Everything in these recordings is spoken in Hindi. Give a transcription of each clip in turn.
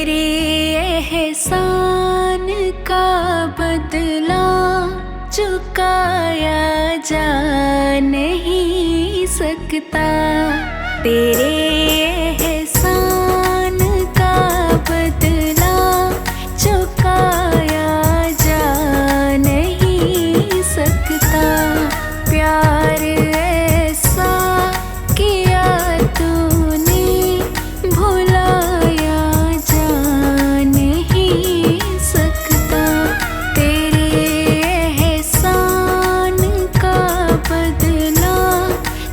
तेरे एहसान का बदला चुकाया जा नहीं सकता। तेरे एहसान का बदला चुकाया जा नहीं सकता। प्यार ऐसा किया तूने भुलाया जा नहीं सकता। तेरे एहसान का बदला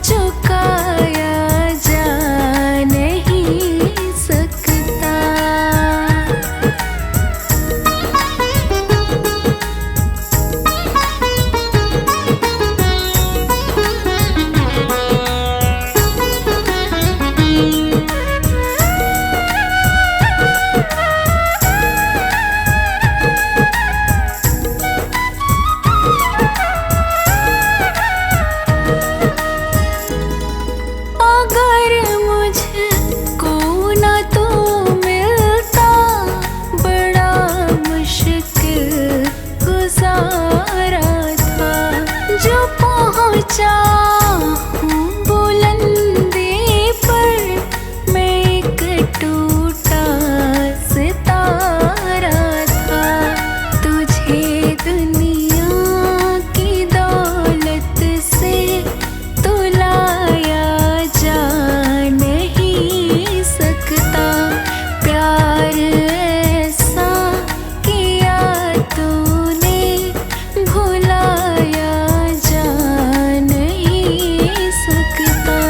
चुकाया जा नहीं सकता। अगर मुझको न तू मिलता बड़ा मुश्किल गुजारा था। जो पहुँचा हूँ बुलंदी पर मैं एक टूटा सितारा था। तुझे दुनिया की दौलत से तुलाया जा नहीं सकता। प्यार ऐसा किया तूने भुलाया जा नहीं सकता।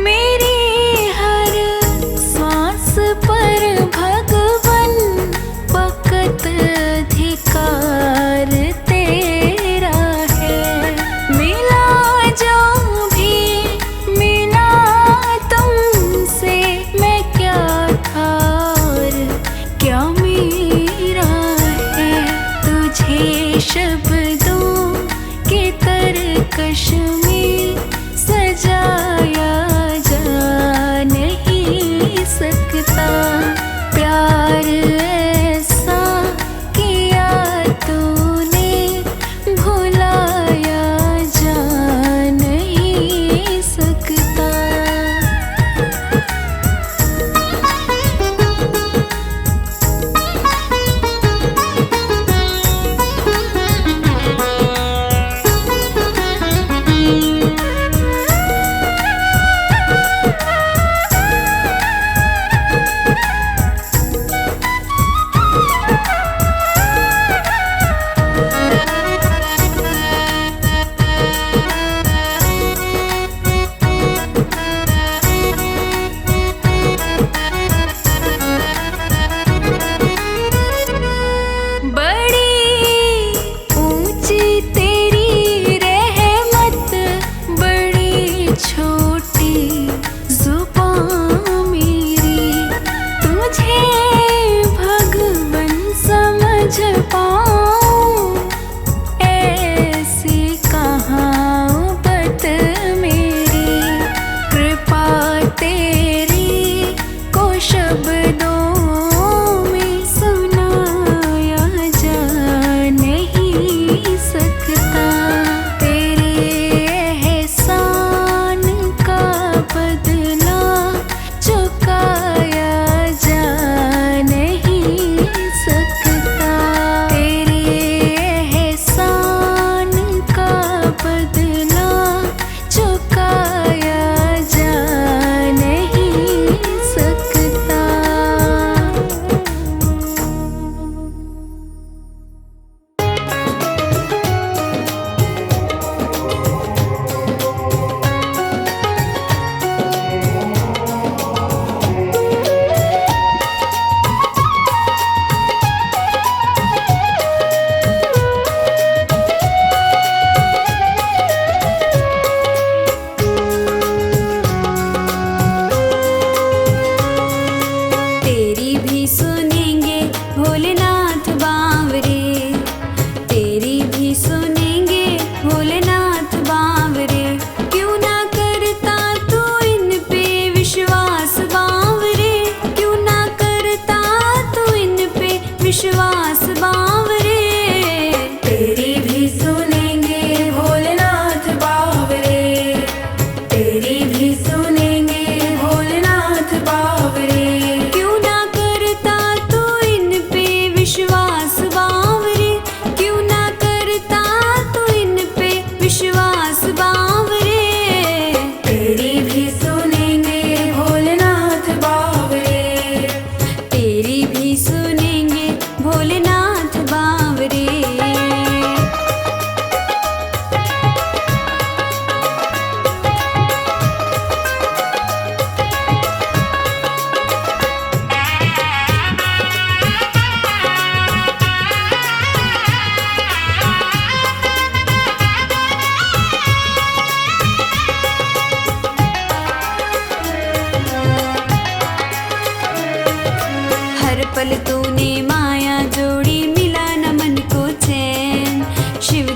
मेरी हर सांस पर भगवन वक़्त अधिकार तेरा है। मिला जो भी मिला तुमसे मैं क्या था और क्या मेरा है। तुझे शब्दों के तरकश में सजाया जा नहीं सकता। प्यार ऐसा किया तूने भुलाया जा नहीं सकता।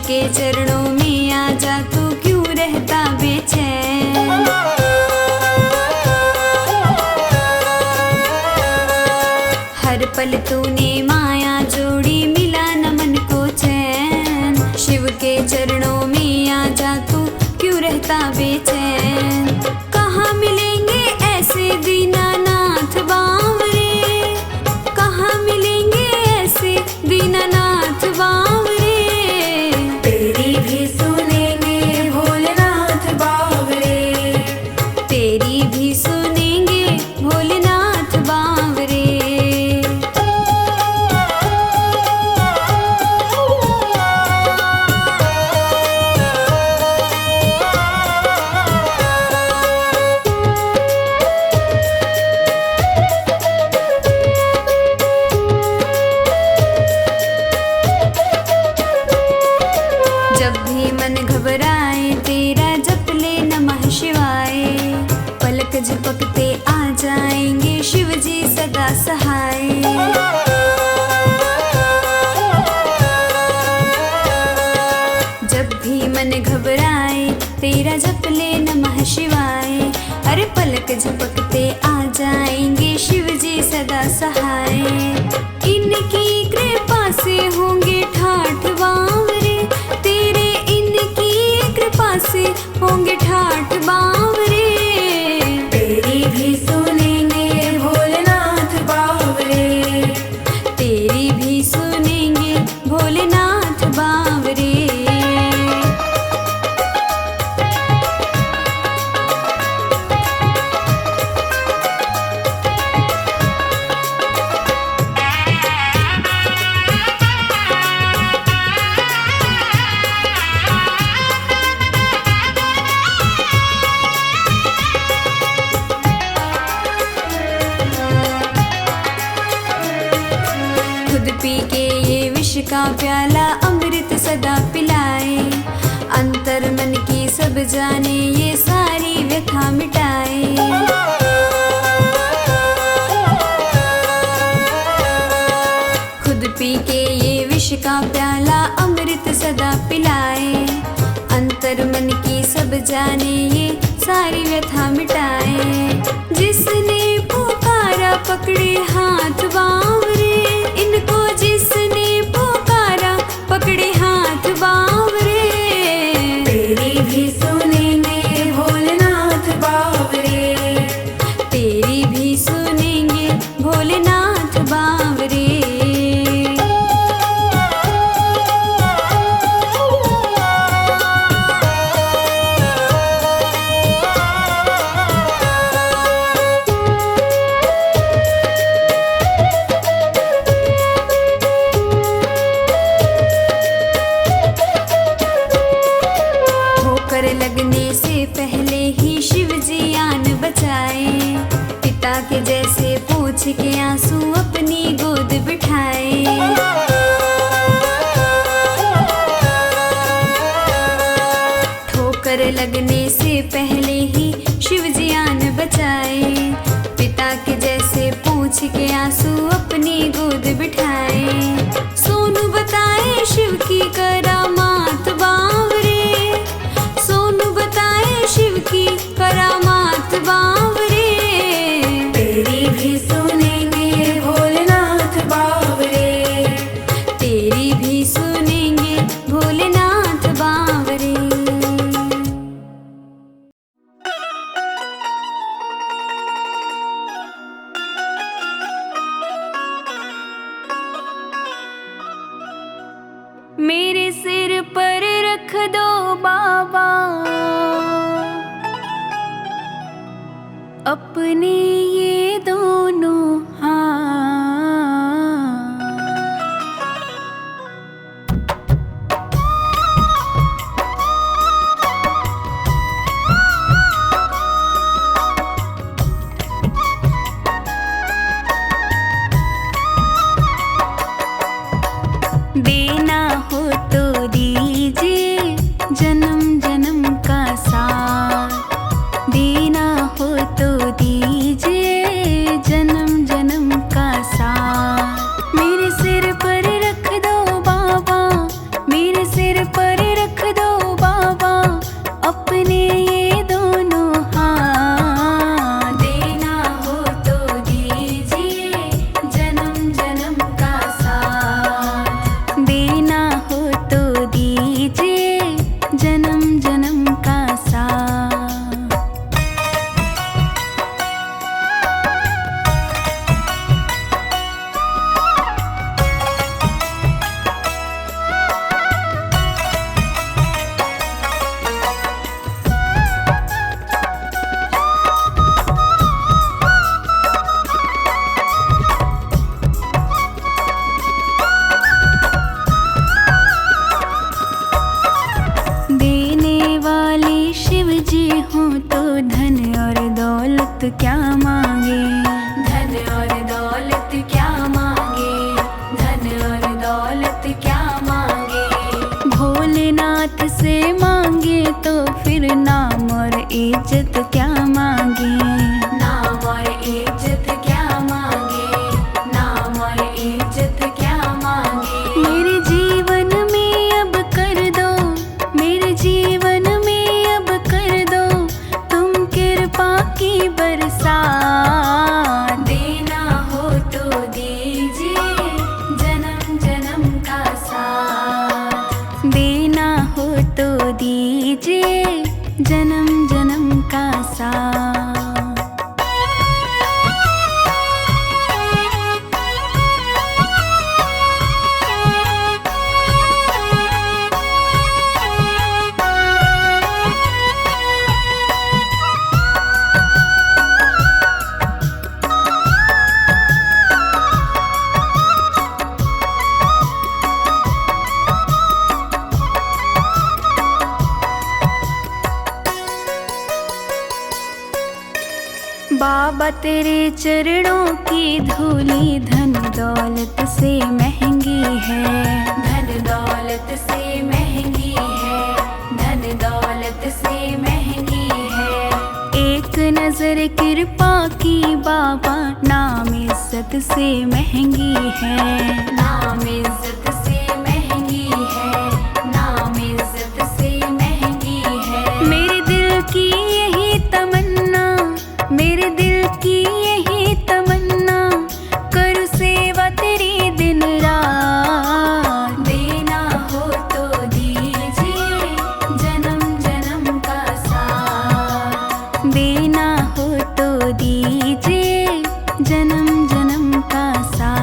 के चरणों में आ जा, तू क्यों रहता बेचैन। हर पल तूने माया जोड़ी, मिला न मन को चैन। शिव के चरणों में आ जा, तू क्यों रहता बेचैन। कहाँ मिलेंगे ऐसे दीनानाथ बावरे, कहाँ मिलेंगे ऐसे दीनानाथ बावरे। तेरी भी सुनेंगे भोलेनाथ बावरे, तेरी भी सुनेंगे भोलेनाथ बावरे। जब भी मन घबराए तेरा जप ले नमः शिवाय। पलक झपकते आ जाएंगे शिव जी सदा सहाय। जब भी मन घबराए तेरा जप ले नमः शिवाय। अरे पलक झपकते आ जाएंगे शिव जी सदा सहाय। इनकी कृपा से होंगे ठाठ बावरे, तेरे इनकी कृपा से होंगे ठाठ बावरे। तेरी भी सुनेंगे भोलेनाथ बावरे, तेरी भी सुनेंगे भोलेनाथ बावरे। खुद पी के ये विष का प्याला अमृत सदा पिलाए। अंतर मन की सब जाने ये सारी व्यथा मिटाए। खुद पी के ये विष का प्याला अमृत सदा पिलाए। अंतर मन की सब जाने ये सारी व्यथा मिटाए। जिसने पुकारा पकड़े हाथ बावरे, इनको जिसने पुकारा पकड़े हाथ बावरे। तेरी भी सुनेंगे भोलेनाथ बावरे, तेरी भी सुनेंगे भोलेनाथ बावरे। लगने से पहले ही शिव जी आन बचाए। पिता के जैसे पूछ के आंसू अपनी गोद बिठाए। ठोकर लगने से पहले ही शिव जी आन बचाए। पिता के जैसे पूछ के आंसू अपनी गोद बिठाए। सोनू बताए शिव की करामात बावरे, सोनू बताए शिव की करामात बावरे। तेरी भी सुनेंगे भोलेनाथ बावरे, तेरी भी सुनेंगे भोलेनाथ बावरे। मेरे सिर पर रख दो बाबा अपने ये दोनों हाथ। देना हो तो दीजिए जन्म जन्म का साथ, देना हो तो दीजिए शिव जी हों तो धन और दौलत क्या मांगे, धन और दौलत क्या मांगे, धन और दौलत क्या मांगे। भोलेनाथ से मांगे तो फिर नाम और इज्जत क्या मांगे, नाम और इज्जत क्या मांगे, नाम और इज्जत क्या मांगे। मेरे जीवन में अब कर दो, मेरे जीवन में अब कर दो तुम कृपा की बरसात। देना हो तो दीजिए जन्म जन्म का साथ, देना हो तो दीजिए जन्म जन्म का साथ। बाबा तेरे चरणों की धूली धन दौलत से महंगी है, धन दौलत से महंगी है, धन दौलत से महंगी है। एक नजर कृपा की बाबा नाम इज्जत से महंगी है, नाम इज्जत से महंगी है, नाम इज्जत से महंगी है। मेरे दिल की यही तमन्ना, मेरे दिल की यही तमन्ना करूं सेवा तेरी दिन रात। देना हो तो दीजिए जन्म जन्म का साथ, देना हो तो दीजिए जन्म जन्म का साथ।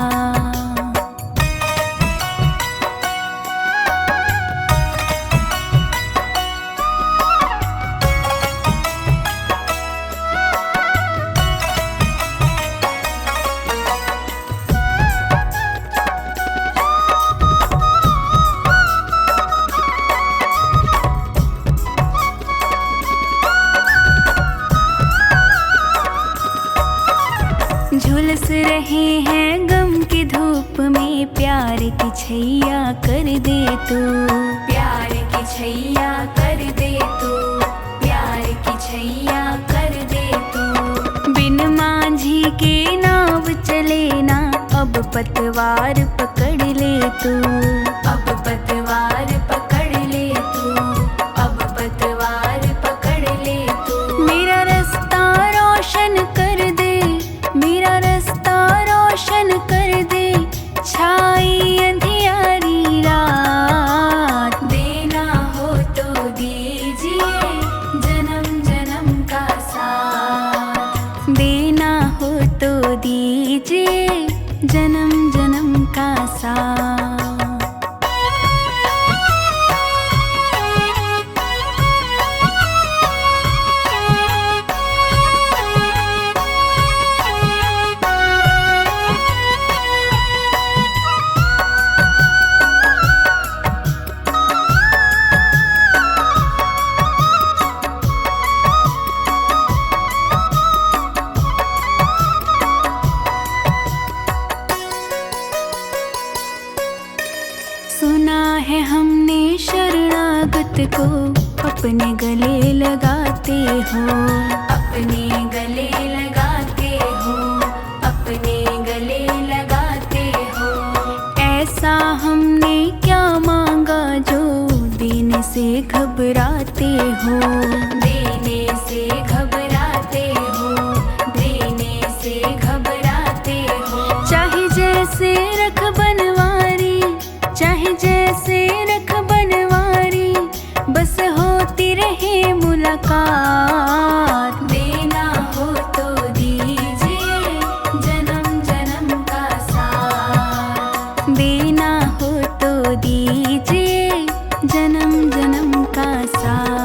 झुलस रहे हैं गम की धूप में, प्यार की छैया कर दे तू, प्यार की छैया कर दे तू, प्यार की छैया कर दे तू। बिन मांझी के नाव चले ना, अब पतवार पकड़ ले तू, अब पतवार पकड़ ले तू, अब पतवार पकड़ ले तू। मेरा रास्ता रोशन कर दे, मेरा रास्ता रोशन कर दे, छाई अंधियारी रात। देना हो तो दीजिए जन्म जन्म का साथ, देना हो तो दीजिए जन्म जन्म का साथ। सुना है हमने शरणागत को अपने गले लगाते हो, अपने गले लगाते हो, अपने गले लगाते हो। ऐसा हमने क्या मांगा जो देने से घबराते हो, देने से घबराते हो, देने से घबराते हो। चाहे जैसे रख बनवारी, चाहे जैसे रख बनवारी, बस होती रहे मुलाकात। देना हो तो दीजिए जन्म जन्म का साथ, देना हो तो दीजिए जन्म जन्म का साथ।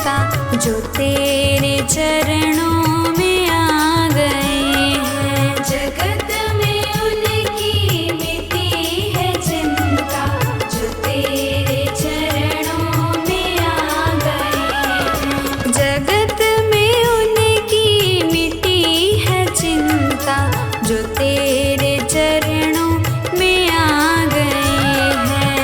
चिंता जो तेरे चरणों में आ गए हैं। जगत में उनकी मिटी है चिंता जो तेरे चरणों में आ गए हैं। जगत में उनकी मिटी है चिंता जो तेरे चरणों में आ गए हैं।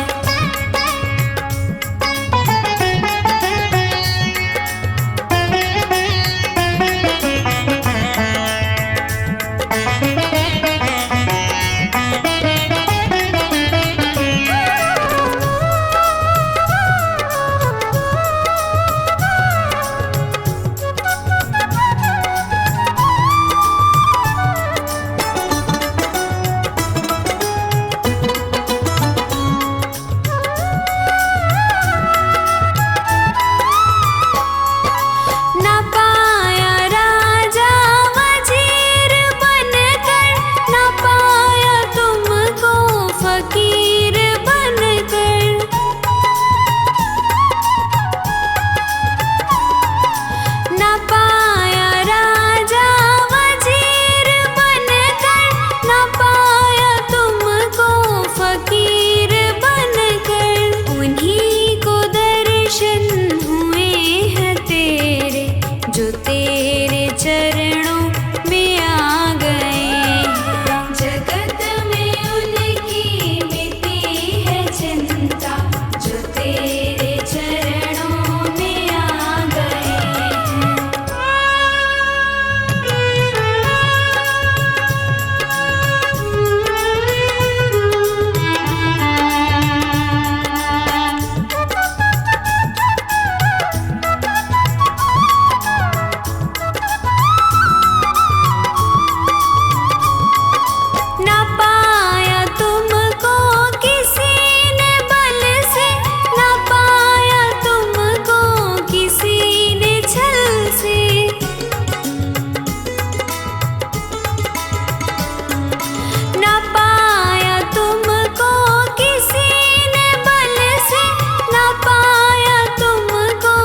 जो तेरे चरणों में आ गए हैं। जगत में उनकी मिटी है चिंता जो तेरे चरणों में आ गए हैं। ना पाया तुमको किसी ने बल से, ना पाया तुमको किसी ने छल से। ना पाया तुमको किसी ने बल से, ना पाया तुमको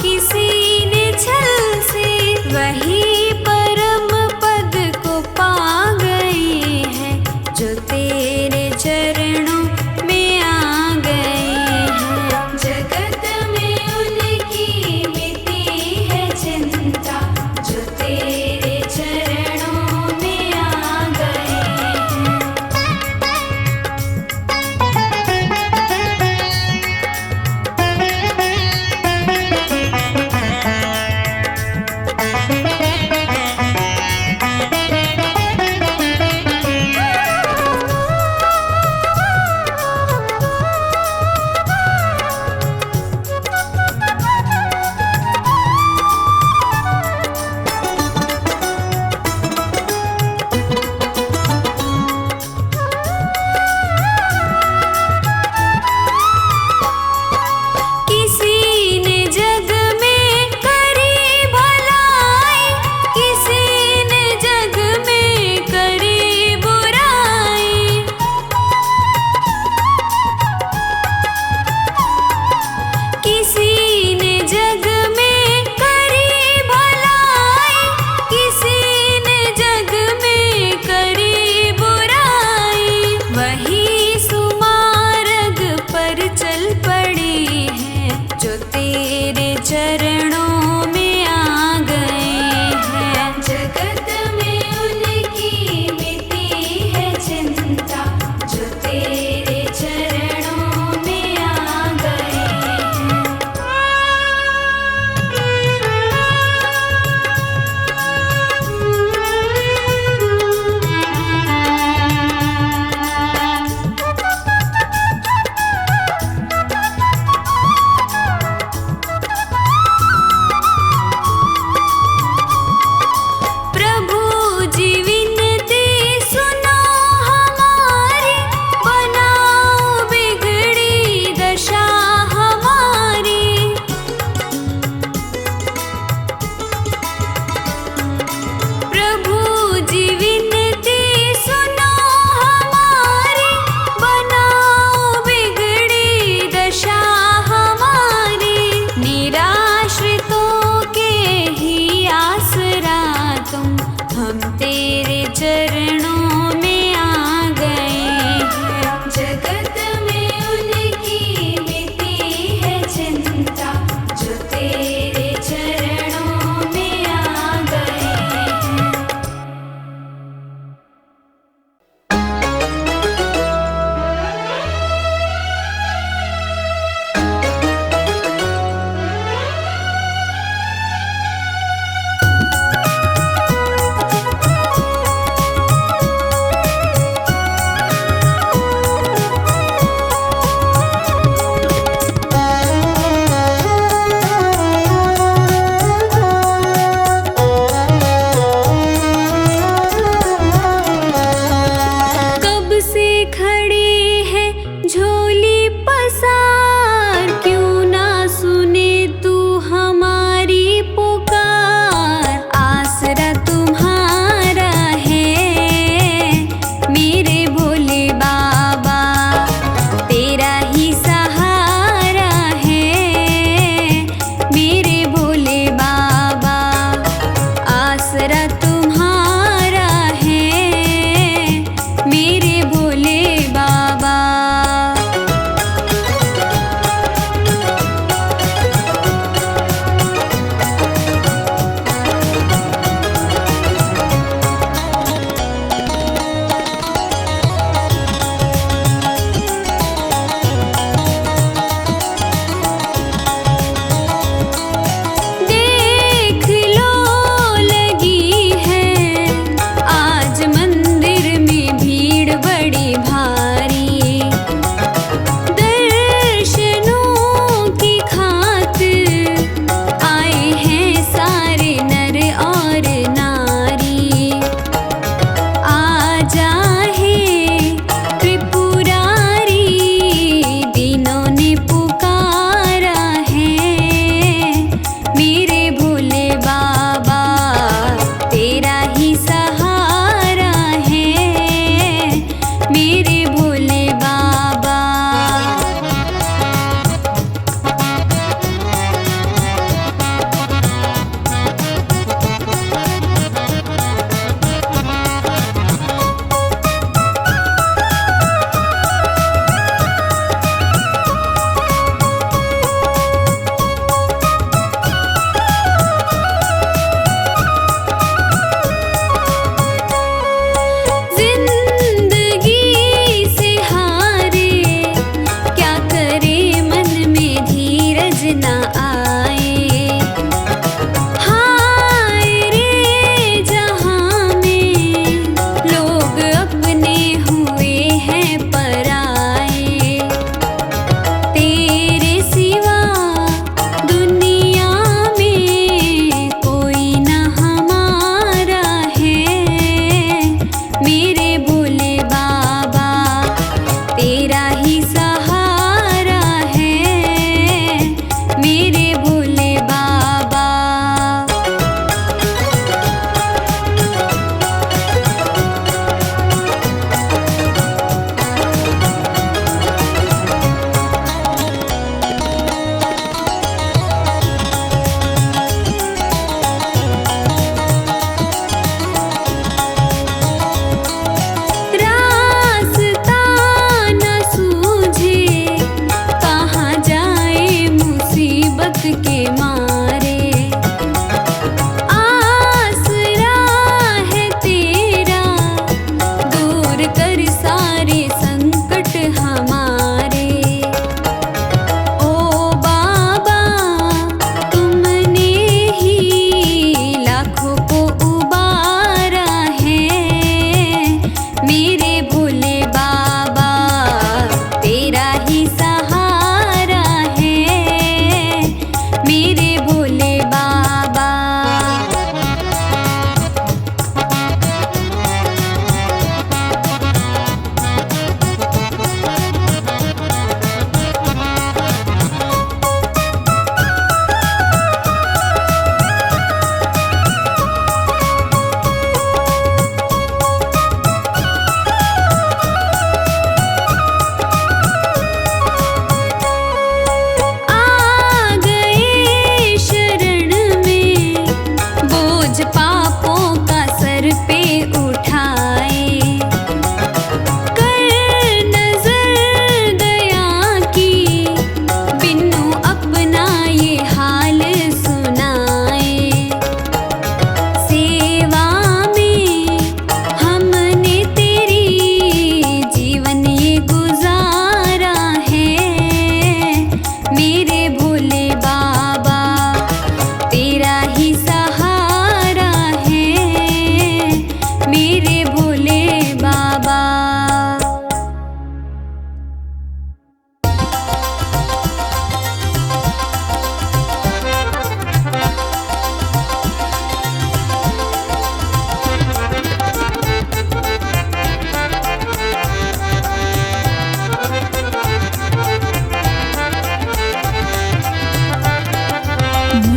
किसी ने छल से। वही परम पद को पा गई है जो तेरे चरणों में आ गए हैं। जगत में उनकी मिटी है चिंता जो तेरे चरणों में आ गए हैं। किसी ने जग में करी भलाई, किसी ने जग में करी बुराई। किसी ने जग में करी भलाई, किसी ने जग में करी बुराई। वही सुमार्ग पर चल पड़ी है जो तेरे चरणों में आ गए हैं। जगत में उनकी मिटी है चिंता जो तेरे चरणों में आ गए हैं।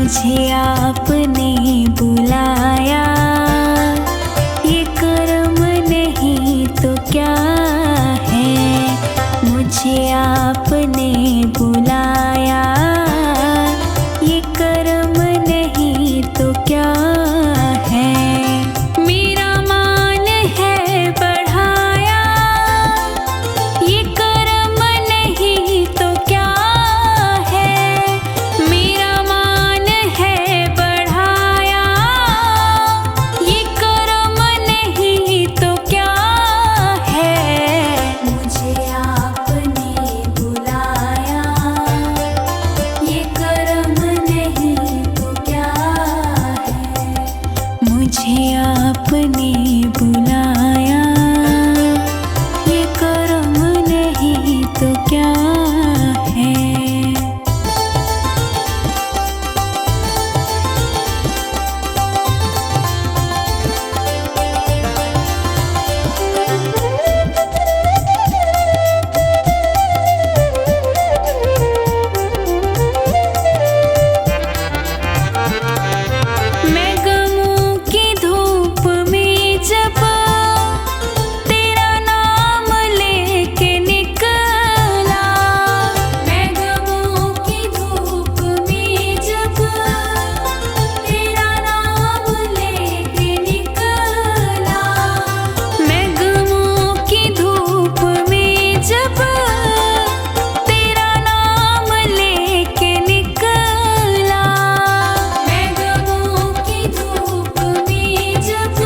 मुझे आपने बुलाया, ये कर्म नहीं तो क्या है। मुझे आपने बुलाया, ये कर्म नहीं तो क्या है। मेरा मान है बढ़ाया, ये कर्म नहीं तो क्या है। मेरा मान है बढ़ाया, ये कर्म नहीं तो क्या है। मुझे आपने बुलाया, ये कर्म नहीं तो क्या है। मुझे आपने बुलाया, ये कर्म नहीं तो क्या है। मैं गमों की धूप में जब तेरा नाम लेके निकला, मैं गमों की धूप में जब तेरा नाम लेके निकला। मैं गमों की धूप में जब तेरा नाम लेके निकला। मैं गमों की धूप में जब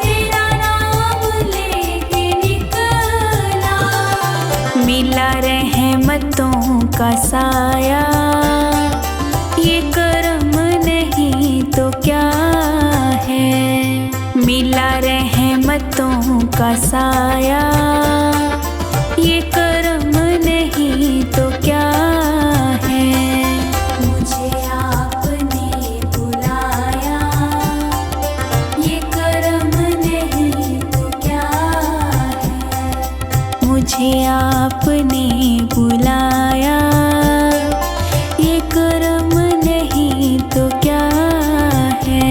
तेरा नाम लेके निकला। मिला रहमतों का साया, ये कर्म नहीं तो क्या है। मिला रहमतों का साया, ये कर्म नहीं तो क्या है। मुझे आपने बुलाया, ये कर्म नहीं तो क्या है। मुझे आपने बुलाया, ये कर्म नहीं तो क्या है।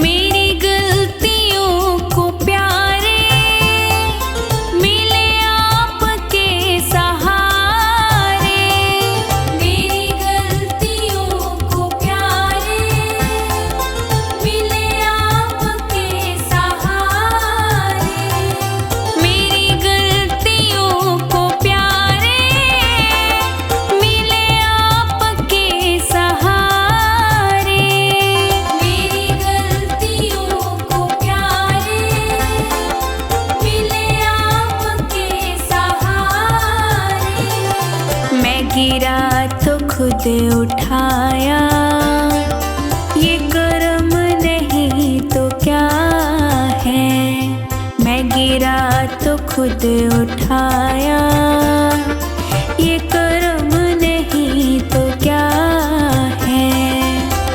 मेरी गलतियों को प्यारे मिले आपके सहारे। मेरी गलतियों को प्यारे मिले आपके सहारे। मेरी गलतियों को प्यारे मिले आपके सहारे। मेरी गलतियों को प्यारे मिले आपके सहारे। मैं गिरा तो खुद उठाया, ये कर्म नहीं तो क्या है। मैं गिरा तो खुद उठाया, ये कर्म नहीं तो क्या है।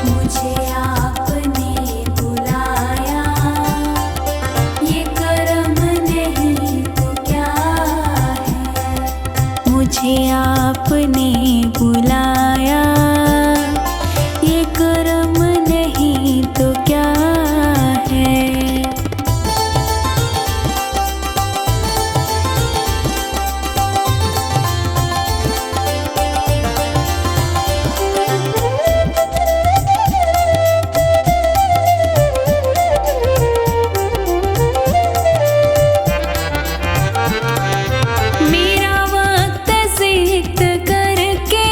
मुझे आपने बुलाया, ये कर्म नहीं तो क्या है। मुझे आपने बुलाया, ये कर्म नहीं तो क्या है। मेरा वक्त जिक्र करके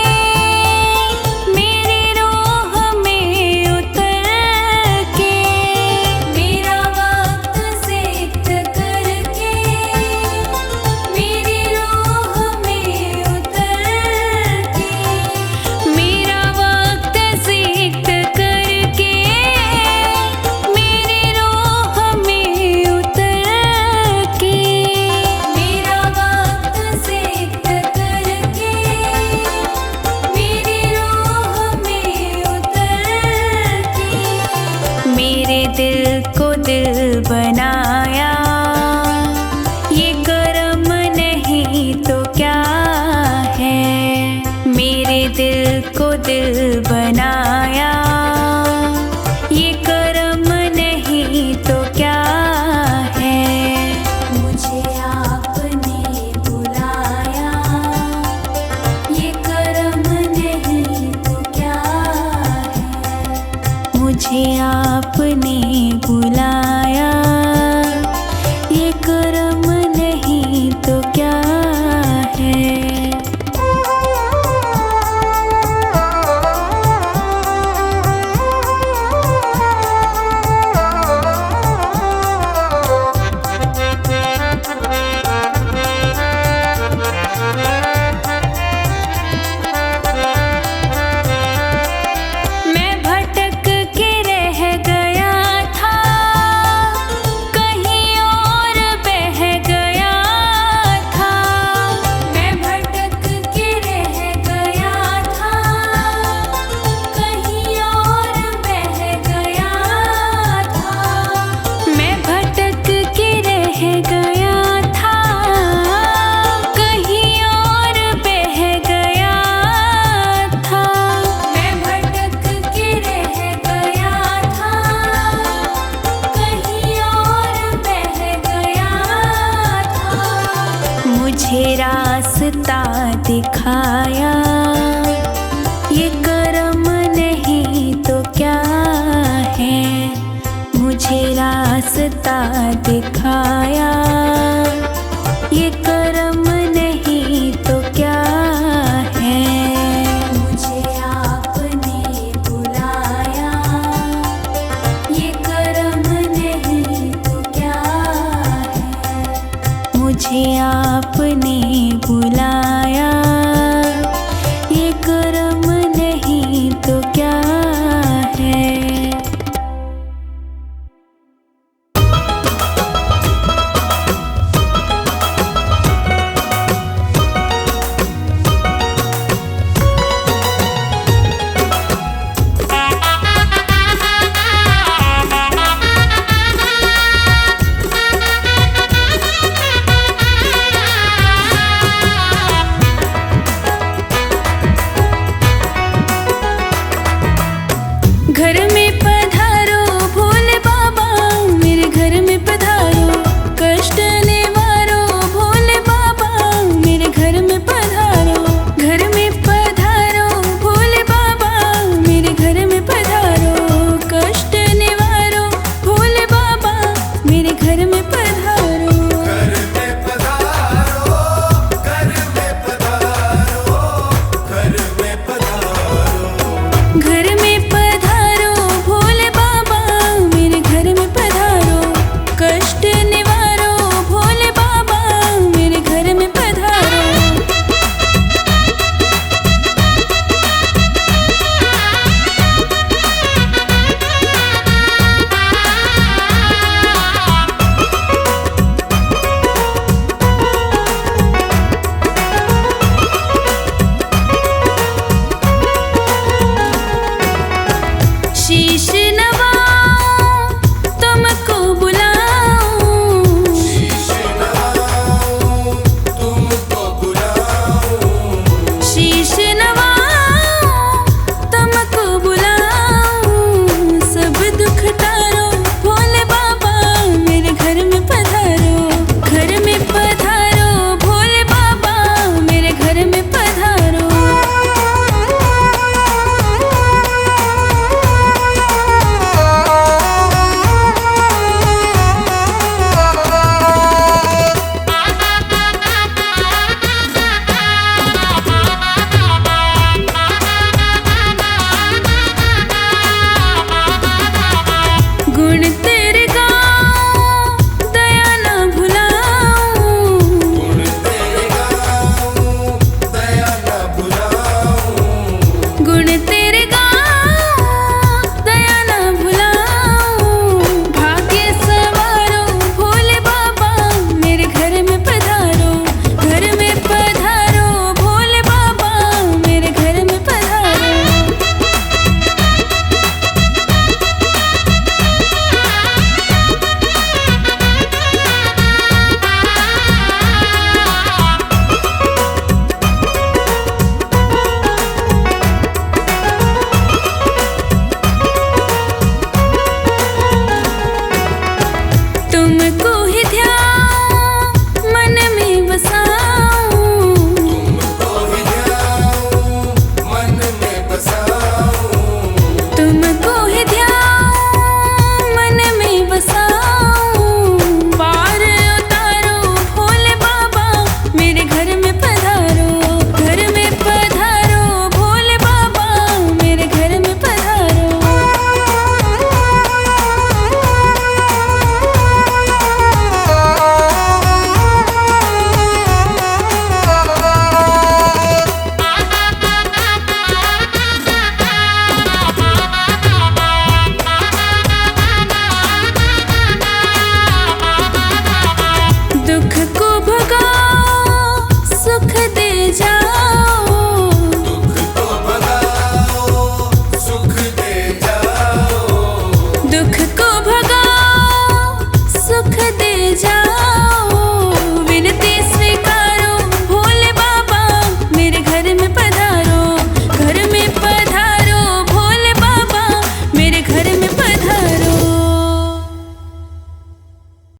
आया।